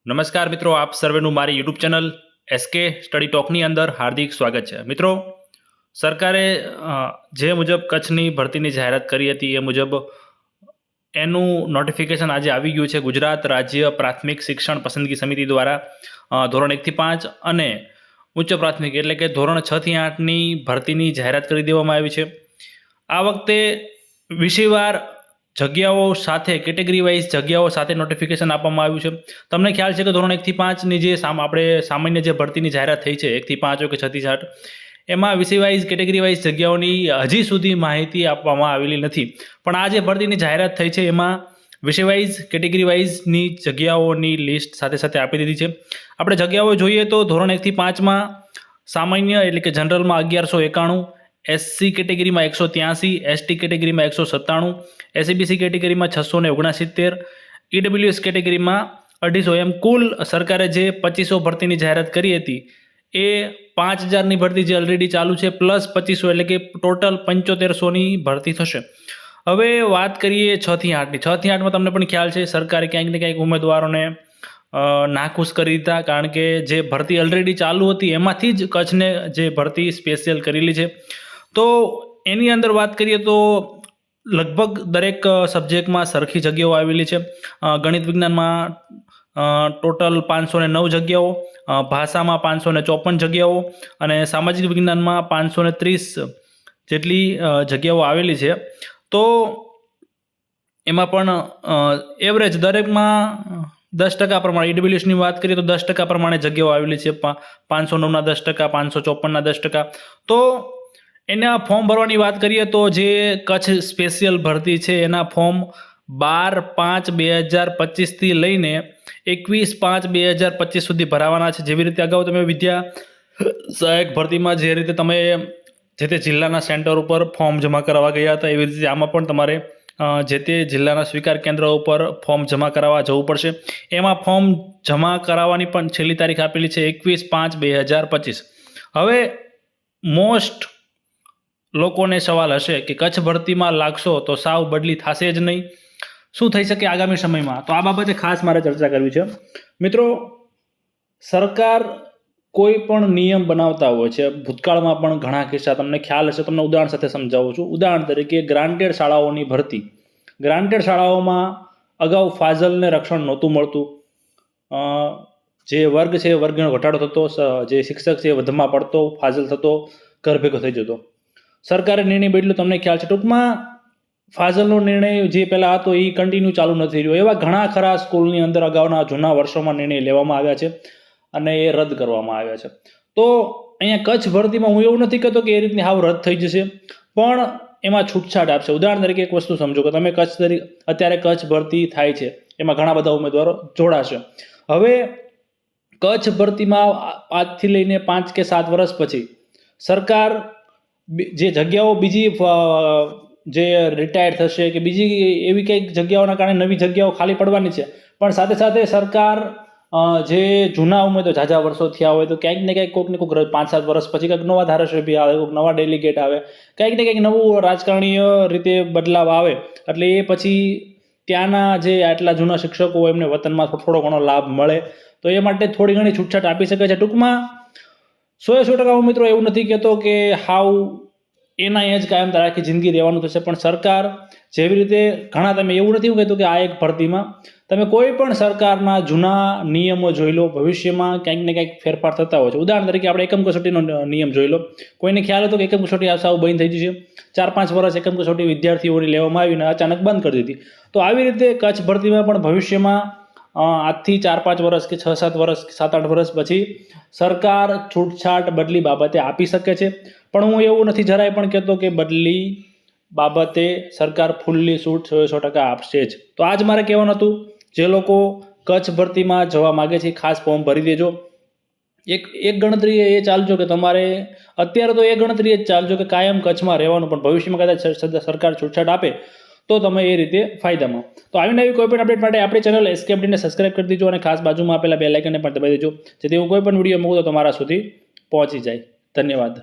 નમસ્કાર મિત્રો, આપ સર્વેનું મારી યુટ્યુબ ચેનલ એસકે સ્ટડી ટોકની અંદર હાર્દિક સ્વાગત છે. મિત્રો, સરકારે જે મુજબ કચ્છની ભરતીની જાહેરાત કરી હતી એ મુજબ એનું નોટિફિકેશન આજે આવી ગયું છે. ગુજરાત રાજ્ય પ્રાથમિક શિક્ષણ પસંદગી સમિતિ દ્વારા ધોરણ 1 થી 5 અને ઉચ્ચ પ્રાથમિક એટલે કે ધોરણ 6 થી 8ની ભરતીની જાહેરાત કરી દેવામાં આવી છે. આ વખતે વિષયવાર જગ્યાઓ સાથે કેટેગરી વાઇઝ જગ્યાઓ સાથે નોટિફિકેશન આપવામાં આવ્યું છે. તમને ખ્યાલ છે કે ધોરણ 1 થી 5ની જે આપણે સામાન્ય જે ભરતીની જાહેરાત થઈ છે 1 થી 5 હોય કે 6 થી 8, એમાં વિષય વાઇઝ કેટેગરી વાઇઝ જગ્યાઓની હજી સુધી માહિતી આપવામાં આવેલી નથી. પણ આ જે ભરતીની જાહેરાત થઈ છે એમાં વિષય વાઇઝ કેટેગરી વાઇઝની જગ્યાઓની લિસ્ટ સાથે સાથે આપી દીધી છે. આપણે જગ્યાઓ જોઈએ તો ધોરણ 1 થી 5માં સામાન્ય એટલે કે જનરલમાં 1191, એસસી કેટેગરીમાં 183, એસટી કેટેગરીમાં 197, એસસીબીસી કેટેગરીમાં 669, ઈડબ્લ્યુએસ કેટેગરીમાં 250. એમ કુલ સરકારે જે 2500 ભરતીની જાહેરાત કરી હતી એ 5000ની ભરતી જે ઓલરેડી ચાલુ છે પ્લસ 2500 એટલે કે ટોટલ 7500ની ભરતી થશે. હવે વાત કરીએ 6 થી 8ની. 6 થી 8માં તમને પણ ખ્યાલ છે સરકારે ક્યાંક ને ક્યાંક ઉમેદવારોને નાખુશ કરી દીધા, કારણ કે જે ભરતી ઓલરેડી ચાલુ હતી એમાંથી જ કચ્છને જે ભરતી સ્પેશિયલ કરેલી છે. તો એની અંદર વાત કરીએ તો લગભગ દરેક સબ્જેક્ટમાં સરખી જગ્યાઓ આવેલી છે. ગણિત વિજ્ઞાનમાં ટોટલ 509 જગ્યાઓ, ભાષામાં 554 જગ્યાઓ અને સામાજિક વિજ્ઞાનમાં 530 જેટલી જગ્યાઓ આવેલી છે. તો એમાં પણ એવરેજ દરેકમાં 10% પ્રમાણે, ઈડબ્લ્યુએસની વાત કરીએ તો 10% પ્રમાણે જગ્યાઓ આવેલી છે. 509ના 10%, 554ના 10%. તો એના ફોર્મ ભરવાની વાત કરીએ તો જે કચ્છ સ્પેશિયલ ભરતી છે એના ફોર્મ 12/5/2025થી લઈને 21/5/2025 સુધી ભરાવાના છે. જેવી રીતે અગાઉ તમે વિદ્યા સહાયક ભરતીમાં જે રીતે તમે જે તે જિલ્લાના સેન્ટર ઉપર ફોર્મ જમા કરાવવા ગયા હતા, એવી રીતે આમાં પણ તમારે જે તે જિલ્લાના સ્વીકાર કેન્દ્ર ઉપર ફોર્મ જમા કરાવવા જવું પડશે. એમાં ફોર્મ જમા કરાવવાની પણ છેલ્લી તારીખ આપેલી છે 21/5/2025. હવે મોસ્ટ લોકોને સવાલ હશે કે કચ્છ ભરતીમાં લાગશો તો સાવ બદલી થશે જ નહીં, શું થઈ શકે આગામી સમયમાં? તો આ બાબતે ખાસ મારે ચર્ચા કરવી છે. મિત્રો, સરકાર કોઈ પણ નિયમ બનાવતા હોય છે. ભૂતકાળમાં પણ ઘણા કિસ્સા તમને ખ્યાલ હશે, તમને ઉદાહરણ સાથે સમજાવું છું. ઉદાહરણ તરીકે ગ્રાન્ટેડ શાળાઓની ભરતી. ગ્રાન્ટેડ શાળાઓમાં અગાઉ ફાજલને રક્ષણ નહોતું મળતું. જે વર્ગ છે એ વર્ગનો ઘટાડો થતો, જે શિક્ષક છે એ વધમાં પડતો, ફાજલ થતો, ઘર ભેગો થઈ જતો. સરકારે નિર્ણય બદલ્યો, તમને ખ્યાલ છે. ટૂંકમાં ફાજલનો નિર્ણય જે પહેલાં હતો એ કન્ટિન્યુ ચાલુ નથી રહ્યો. એવા ઘણા ખરા સ્કૂલની અંદર અગાઉના જૂના વર્ષોમાં નિર્ણય લેવામાં આવ્યા છે અને એ રદ કરવામાં આવ્યા છે. તો અહીંયા કચ્છ ભરતીમાં હું એવું નથી કહેતો કે એ રીતની હાવ રદ થઈ જશે, પણ એમાં છૂટછાટ આપશે. ઉદાહરણ તરીકે એક વસ્તુ સમજો કે તમે અત્યારે કચ્છ ભરતી થાય છે, એમાં ઘણા બધા ઉમેદવારો જોડાશે. હવે કચ્છ ભરતીમાં આજથી લઈને 5 કે 7 વર્ષ પછી સરકાર જે જગ્યાઓ બીજી જે રિટાયર થશે કે બીજી એવી કંઈક જગ્યાઓના કારણે નવી જગ્યાઓ ખાલી પડવાની છે, પણ સાથે સાથે સરકાર જે જૂના ઉમેદવારો ઝાઝા વર્ષો થયા હોય તો ક્યાંક ને ક્યાંક કોઈક ને કોઈક 5-7 વર્ષ પછી કંઈક નવા ધારાસભ્ય આવે, કોઈક નવા ડેલિગેટ આવે, કંઈક ને કંઈક નવું રાજકારણીય રીતે બદલાવ આવે, એટલે એ પછી ત્યાંના જે આટલા જૂના શિક્ષકો હોય એમને વતનમાં થોડો ઘણો લાભ મળે, તો એ માટે થોડી ઘણી છૂટછાટ આપી શકે છે. ટૂંકમાં 100% હું મિત્રો એવું નથી કહેતો કે હાવ એના એ જ કાયમ આખી જિંદગી રહેવાનું થશે, પણ સરકાર જેવી રીતે ઘણા, તમે એવું નથી કહેતું કે આ એક ભરતીમાં તમે કોઈ પણ સરકારના જૂના નિયમો જોઈ લો, ભવિષ્યમાં ક્યાંક ને ક્યાંક ફેરફાર થતા હોય છે. ઉદાહરણ તરીકે આપણે એકમ કસોટીનો નિયમ જોઈ લો. કોઈને ખ્યાલ હતો કે એકમ કસોટી સાવ બંધ થઈ જશે? 4-5 વર્ષ એકમ કસોટી વિદ્યાર્થીઓની લેવામાં આવીને અચાનક બંધ કરી દીધી. તો આવી રીતે કચ્છ ભરતીમાં પણ ભવિષ્યમાં આજથી 4-5 વર્ષ કે 6-7 વર્ષ, 7-8 વર્ષ પછી સરકાર છૂટછાટ બદલી બાબતે આપી શકે છે. પણ હું એવું નથી જરાય પણ કહેતો કે બદલી બાબતે સરકાર ફૂલ્લી છૂટ 100% આપશે જ. તો આજ મારે કહેવાનું હતું. જે લોકો કચ્છ ભરતીમાં જવા માગે છે ખાસ ફોર્મ ભરી દેજો. એક ગણતરી એ ચાલજો કે તમારે અત્યારે તો એ ગણતરી જ ચાલજો કે કાયમ કચ્છમાં રહેવાનું, પણ ભવિષ્યમાં કદાચ સરકાર છૂટછાટ આપે તો તમે એ રીતે ફાયદામાં. તો આવી નવી કોઈ પણ અપડેટ માટે આપણી ચેનલ એસકે અપડેટને સબસ્ક્રાઇબ કરી દેજો અને ખાસ બાજુમાં આપેલા બેલ આઇકનને પણ દબાવી દેજો, જેથી હું કોઈ પણ વિડીયો મૂકું તો તમારા સુધી પહોંચી જાય. ધન્યવાદ.